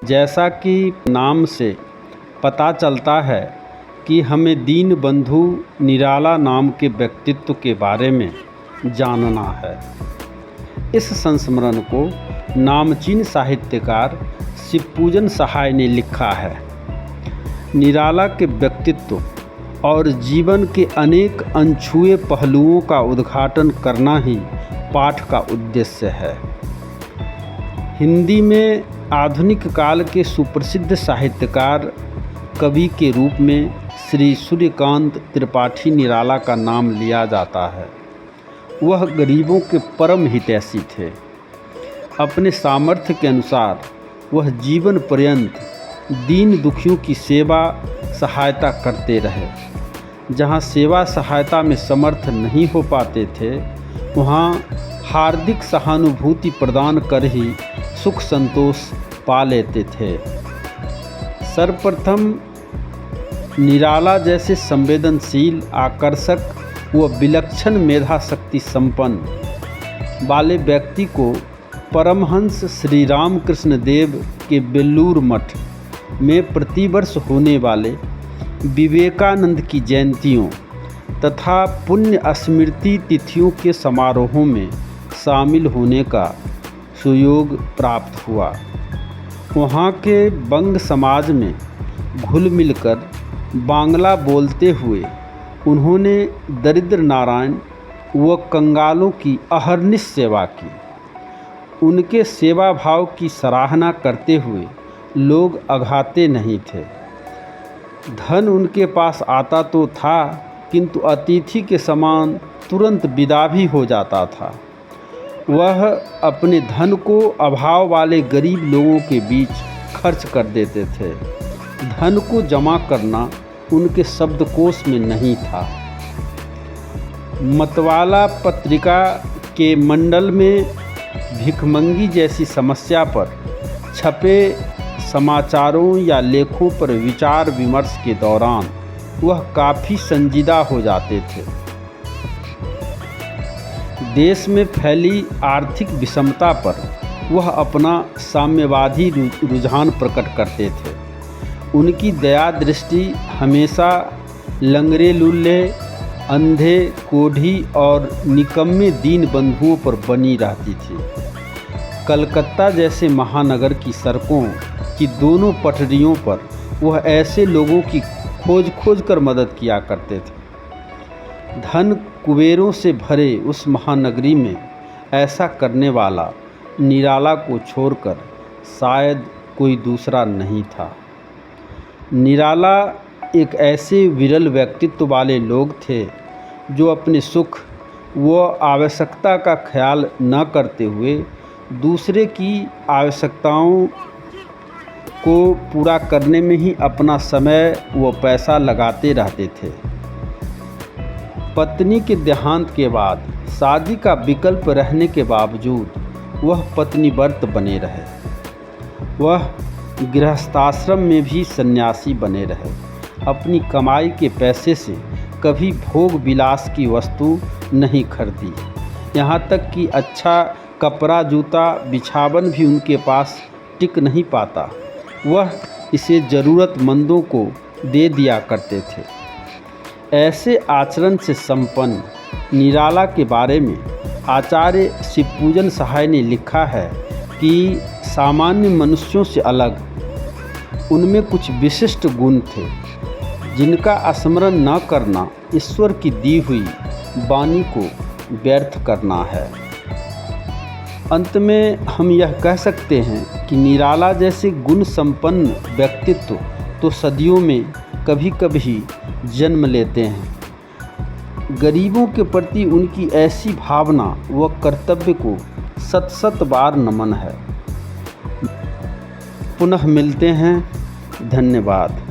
जैसा कि नाम से पता चलता है कि हमें दीनबंधु निराला नाम के व्यक्तित्व के बारे में जानना है। इस संस्मरण को नामचीन साहित्यकार शिवपूजन सहाय ने लिखा है। निराला के व्यक्तित्व और जीवन के अनेक अनछुए पहलुओं का उद्घाटन करना ही पाठ का उद्देश्य है। हिंदी में आधुनिक काल के सुप्रसिद्ध साहित्यकार कवि के रूप में श्री सूर्यकांत त्रिपाठी निराला का नाम लिया जाता है। वह गरीबों के परम हितैषी थे। अपने सामर्थ्य के अनुसार वह जीवन पर्यंत दीन दुखियों की सेवा सहायता करते रहे। जहाँ सेवा सहायता में समर्थ नहीं हो पाते थे, वहाँ हार्दिक सहानुभूति प्रदान कर ही सुख संतोष पा लेते थे। सर्वप्रथम निराला जैसे संवेदनशील, आकर्षक व विलक्षण मेधा शक्ति संपन्न वाले व्यक्ति को परमहंस श्री रामकृष्ण देव के बेलूर मठ में प्रतिवर्ष होने वाले विवेकानंद की जयंतियों तथा पुण्य स्मृति तिथियों के समारोहों में शामिल होने का सुयोग प्राप्त हुआ। वहाँ के बंग समाज में घुल मिलकर बांग्ला बोलते हुए उन्होंने दरिद्र नारायण व कंगालों की अहर्निश सेवा की। उनके सेवा भाव की सराहना करते हुए लोग अघाते नहीं थे। धन उनके पास आता तो था, किंतु अतिथि के समान तुरंत विदा भी हो जाता था। वह अपने धन को अभाव वाले गरीब लोगों के बीच खर्च कर देते थे। धन को जमा करना उनके शब्दकोश में नहीं था। मतवाला पत्रिका के मंडल में भिखमंगी जैसी समस्या पर छपे समाचारों या लेखों पर विचार विमर्श के दौरान वह काफ़ी संजीदा हो जाते थे। देश में फैली आर्थिक विषमता पर वह अपना साम्यवादी रुझान प्रकट करते थे। उनकी दया दृष्टि हमेशा लंगड़े लूल्हे, अंधे, कोढ़ी और निकम्मे दीन बंधुओं पर बनी रहती थी। कलकत्ता जैसे महानगर की सड़कों की दोनों पटरियों पर वह ऐसे लोगों की खोज कर मदद किया करते थे। धन कुबेरों से भरे उस महानगरी में ऐसा करने वाला निराला को छोड़कर शायद कोई दूसरा नहीं था। निराला एक ऐसे विरल व्यक्तित्व वाले लोग थे जो अपने सुख व आवश्यकता का ख्याल न करते हुए दूसरे की आवश्यकताओं को पूरा करने में ही अपना समय व पैसा लगाते रहते थे। पत्नी के देहांत के बाद शादी का विकल्प रहने के बावजूद वह पत्नीव्रत बने रहे। वह गृहस्थाश्रम में भी सन्यासी बने रहे। अपनी कमाई के पैसे से कभी भोग विलास की वस्तु नहीं खरीदी। यहाँ तक कि अच्छा कपड़ा, जूता, बिछावन भी उनके पास टिक नहीं पाता। वह इसे ज़रूरतमंदों को दे दिया करते थे। ऐसे आचरण से संपन्न निराला के बारे में आचार्य शिवपूजन सहाय ने लिखा है कि सामान्य मनुष्यों से अलग उनमें कुछ विशिष्ट गुण थे, जिनका स्मरण न करना ईश्वर की दी हुई वाणी को व्यर्थ करना है। अंत में हम यह कह सकते हैं कि निराला जैसे गुण संपन्न व्यक्तित्व तो सदियों में कभी कभी जन्म लेते हैं। गरीबों के प्रति उनकी ऐसी भावना व कर्तव्य को शत शत बार नमन है। पुनः मिलते हैं। धन्यवाद।